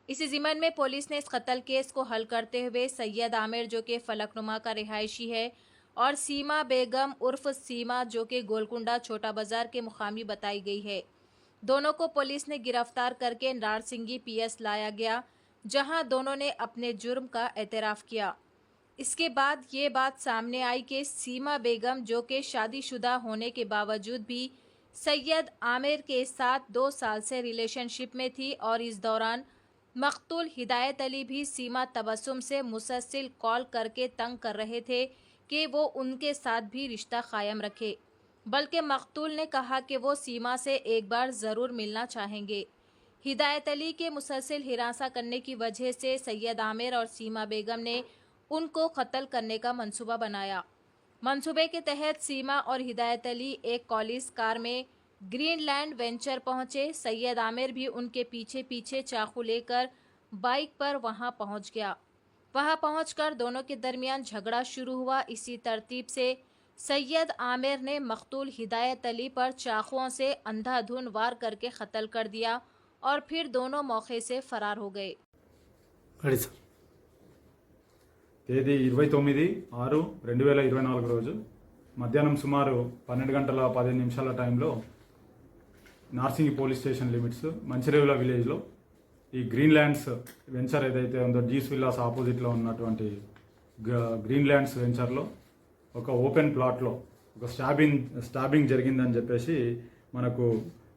इसी ज़िम्मन में पुलिस ने इस कत्ल केस को हल करते हुए सैयद आमिर जो कि फलकनुमा का रिहायशी है और सीमा बेगम उर्फ सीमा जो कि गोलकुंडा छोटा बाजार के मुकामी बताई गई है, दोनों को पुलिस ने गिरफ्तार करके नारसिंगी पीएस लाया गया, जहां दोनों ने अपने जुर्म का एतराफ़ किया। इसके बाद ये बात सामने आई कि सीमा बेगम जो कि शादीशुदा होने के बावजूद भी सैयद आमिर के साथ 2 साल से रिलेशनशिप में थी और इस दौरान मकतूल हिदायत अली भी सीमा तबस्सुम से मुसलसल कॉल करके तंग कर रहे थे कि वो उनके साथ भी रिश्ता कायम रखे, बल्कि मकतूल ने कहा कि वो सीमा से एक बार ज़रूर मिलना चाहेंगे। हिदायत अली के मुसलसल हिरासा करने की वजह से सैयद आमिर और सीमा बेगम ने उनको कत्ल करने का मंसूबा बनाया। मंसूबे के तहत सीमा और हिदायत अली एक कॉलिस कार में ग्रीनलैंड वेंचर पहुंचे। सैयद आमिर भी उनके पीछे पीछे चाकू लेकर बाइक पर वहां पहुंच गया। वहां पहुंचकर दोनों के दरमियान झगड़ा शुरू हुआ। इसी तरतीब से सैयद आमिर ने मकतूल हिदायत अली पर चाकुओं से अंधाधुन वार करके कत्ल कर दिया और फिर दोनों मौके से फरार हो गए। తేదీ 29/6/2024 రోజు మధ్యాహ్నం సుమారు 12:15 టైంలో Narsingi police station limits Manchirevula విలేజ్లో ఈ గ్రీన్ ల్యాండ్స్ వెంచర్ ఏదైతే ఉందో జీస్ విల్లాస్ ఆపోజిట్లో ఉన్నటువంటి గ్రీన్ ల్యాండ్స్ వెంచర్లో ఒక ఓపెన్ ప్లాట్లో ఒక స్టాబింగ్ జరిగిందని చెప్పేసి మనకు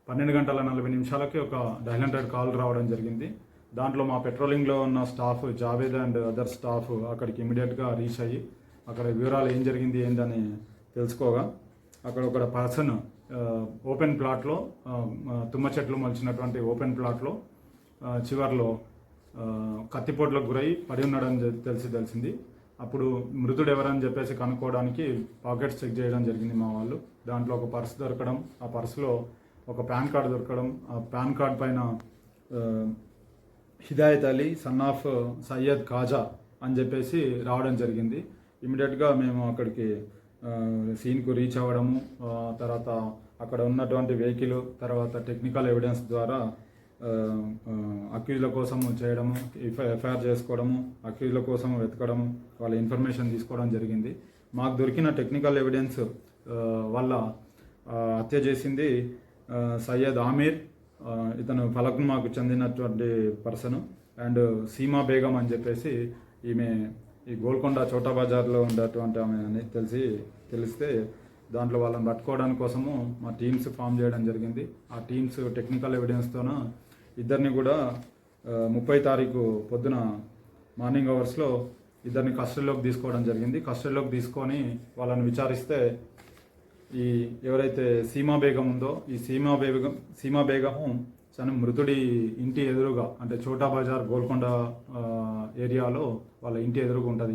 12:40 ఒక డయల్ 100 కాల్ రావడం జరిగింది. దాంట్లో మా పెట్రోలింగ్లో ఉన్న staff Javed and other staff అక్కడికి ఇమీడియట్గా రీచ్ అయ్యి అక్కడ వివరాలు ఏం జరిగింది ఏందని తెలుసుకోగా అక్కడ ఒక పర్సన్ ఓపెన్ ప్లాట్లో తుమ్మ చెట్లు మలిచినటువంటి ఓపెన్ ప్లాట్లో చివర్లో కత్తిపోట్లకు గురై పడి ఉన్నాడని తెలిసింది. అప్పుడు మృతుడు ఎవరని చెప్పేసి కనుక్కోవడానికి పాకెట్స్ చెక్ చేయడం జరిగింది మా వాళ్ళు. దాంట్లో ఒక పర్స్ దొరకడం, ఆ పర్సులో ఒక పాన్ కార్డు దొరకడం, ఆ పాన్ కార్డ్ పైన హిదాయత్ అలీ సన్ ఆఫ్ సయ్యద్ ఖాజా అని చెప్పేసి రావడం జరిగింది. ఇమీడియట్గా మేము అక్కడికి సీన్కు రీచ్ అవ్వడము, తర్వాత అక్కడ ఉన్నటువంటి వెహికల్, తర్వాత టెక్నికల్ ఎవిడెన్స్ ద్వారా అక్యూజ్ల కోసం చేయడము, ఎఫ్ఐఆర్ చేసుకోవడము, అక్యూజ్ల కోసం వెతకడము, వాళ్ళ ఇన్ఫర్మేషన్ తీసుకోవడం జరిగింది. మాకు దొరికిన టెక్నికల్ ఎవిడెన్స్ వల్ల హత్య చేసింది సయ్యద్ ఆమిర్, ఇతను ఫలక్నుమాకు చెందినటువంటి పర్సన్, అండ్ సీమా బేగం అని చెప్పేసి ఈమె ఈ గోల్కొండ చోటా బజార్లో ఉండేటువంటి ఆమె అని తెలిస్తే దాంట్లో వాళ్ళని పట్టుకోవడానికి కోసము మా టీమ్స్ ఫామ్ చేయడం జరిగింది. ఆ టీమ్స్ టెక్నికల్ ఎవిడెన్స్తోన ఇద్దరిని కూడా 30 తారీఖు పొద్దున మార్నింగ్ అవర్స్లో ఇద్దరిని కస్టడీలోకి తీసుకోవడం జరిగింది. కస్టడీలోకి తీసుకొని వాళ్ళని విచారిస్తే ఈ ఎవరైతే సీమా బేగం ఉందో ఈ సీమా బేగము తన మృతుడి ఇంటి ఎదురుగా, అంటే చోటా బజార్ గోల్కొండ ఏరియాలో వాళ్ళ ఇంటి ఎదురుగా ఉంటుంది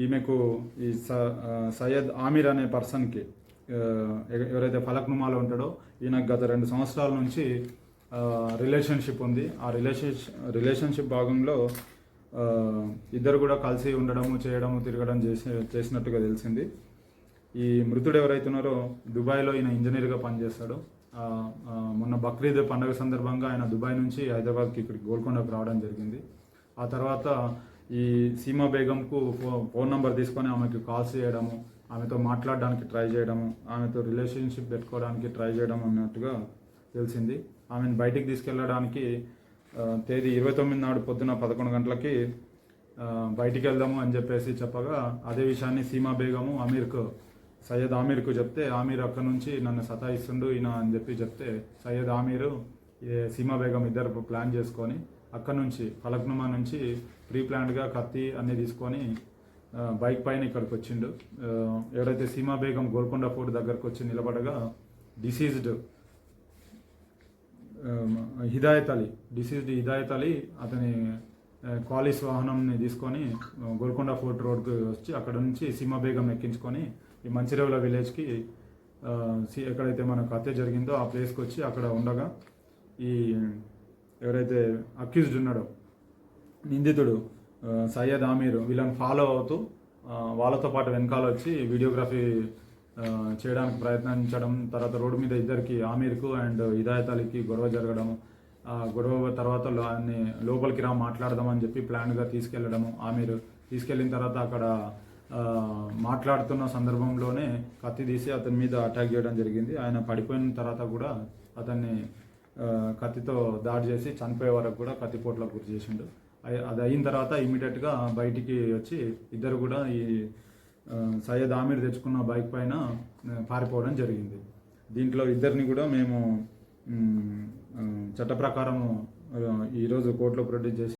ఈమెకు ఈ సయ్యద్ ఆమిర్ అనే పర్సన్కి ఎవరైతే ఫలక్నుమాలో ఉంటాడో ఈయనకు గత 2 సంవత్సరాల నుంచి రిలేషన్షిప్ ఉంది. ఆ రిలేషన్షిప్ భాగంలో ఇద్దరు కూడా కలిసి ఉండడము, చేయడము, తిరగడం చేసినట్టుగా తెలిసింది. ఈ మృతుడు ఎవరైతున్నారో దుబాయ్లో ఈయన ఇంజనీర్గా పనిచేస్తాడు. మొన్న బక్రీద్ పండుగ సందర్భంగా ఆయన దుబాయ్ నుంచి హైదరాబాద్కి ఇక్కడికి గోల్కొండకు రావడం జరిగింది. ఆ తర్వాత ఈ సీమా బేగంకు ఫోన్ నెంబర్ తీసుకొని ఆమెకు కాల్స్ చేయడము, ఆమెతో మాట్లాడడానికి ట్రై చేయడము, ఆమెతో రిలేషన్షిప్ పెట్టుకోవడానికి ట్రై చేయడం అన్నట్టుగా తెలిసింది. ఆమెను బయటికి తీసుకెళ్ళడానికి తేదీ 29 నాడు పొద్దున 11 గంటలకి బయటికి వెళ్దాము అని చెప్పేసి చెప్పగా అదే విషయాన్ని సీమా బేగము సయ్యద్ ఆమీర్కు చెప్తే, ఆమీర్ అక్కడ నుంచి నన్ను సతాయిస్తుండు ఈయన అని చెప్తే సయ్యద్ ఆమీరు సీమా బేగం ఇద్దరు ప్లాన్ చేసుకొని అక్కడ నుంచి ఫలక్నుమా నుంచి ప్రీ ప్లాన్డ్గా కత్తి అన్నీ తీసుకొని బైక్ పైన ఇక్కడికి వచ్చిండు. ఎవరైతే సీమా బేగం గోల్కొండ ఫోర్ట్ దగ్గరకు వచ్చి నిలబడగా డిసీజ్డ్ హిదాయత్ అలీ అతని కాలిస్ వాహనంని తీసుకొని గోల్కొండ ఫోర్ట్ రోడ్కి వచ్చి అక్కడ నుంచి సీమా బేగం ఎక్కించుకొని ఈ మంచిరేవుల విలేజ్కి ఎక్కడైతే మనకు హత్య జరిగిందో ఆ ప్లేస్కి వచ్చి అక్కడ ఉండగా ఈ ఎవరైతే అక్యూజ్డ్ ఉన్నాడో నిందితుడు సయ్యద్ ఆమీర్ వీళ్ళని ఫాలో అవుతూ వాళ్ళతో పాటు వెనకాల వచ్చి వీడియోగ్రఫీ చేయడానికి ప్రయత్నించడం, తర్వాత రోడ్డు మీద ఇద్దరికి ఆమీర్కు అండ్ హిదాయత్ అలీకి గొడవ జరగడం, గొడవ తర్వాత ఆయన్ని లోపలికి రా మాట్లాడదామని చెప్పి ప్లాన్గా తీసుకెళ్ళడము. ఆమె తీసుకెళ్ళిన తర్వాత అక్కడ మాట్లాడుతున్న సందర్భంలోనే కత్తి తీసి అతని మీద అటాక్ చేయడం జరిగింది. ఆయన పడిపోయిన తర్వాత కూడా అతన్ని కత్తితో దాడి చేసి చనిపోయే వరకు కూడా కత్తిపోట్లకు గురి చేసిండు. అది అయిన తర్వాత ఇమీడియట్గా బయటికి వచ్చి ఇద్దరు కూడా ఈ సయ్యద్ ఆమీర్ తెచ్చుకున్న బైక్ పైన పారిపోవడం జరిగింది. దీంట్లో ఇద్దరిని కూడా మేము చట్ట ప్రకారం ఈరోజు కోర్టులో ప్రొడ్యూస్ చేసి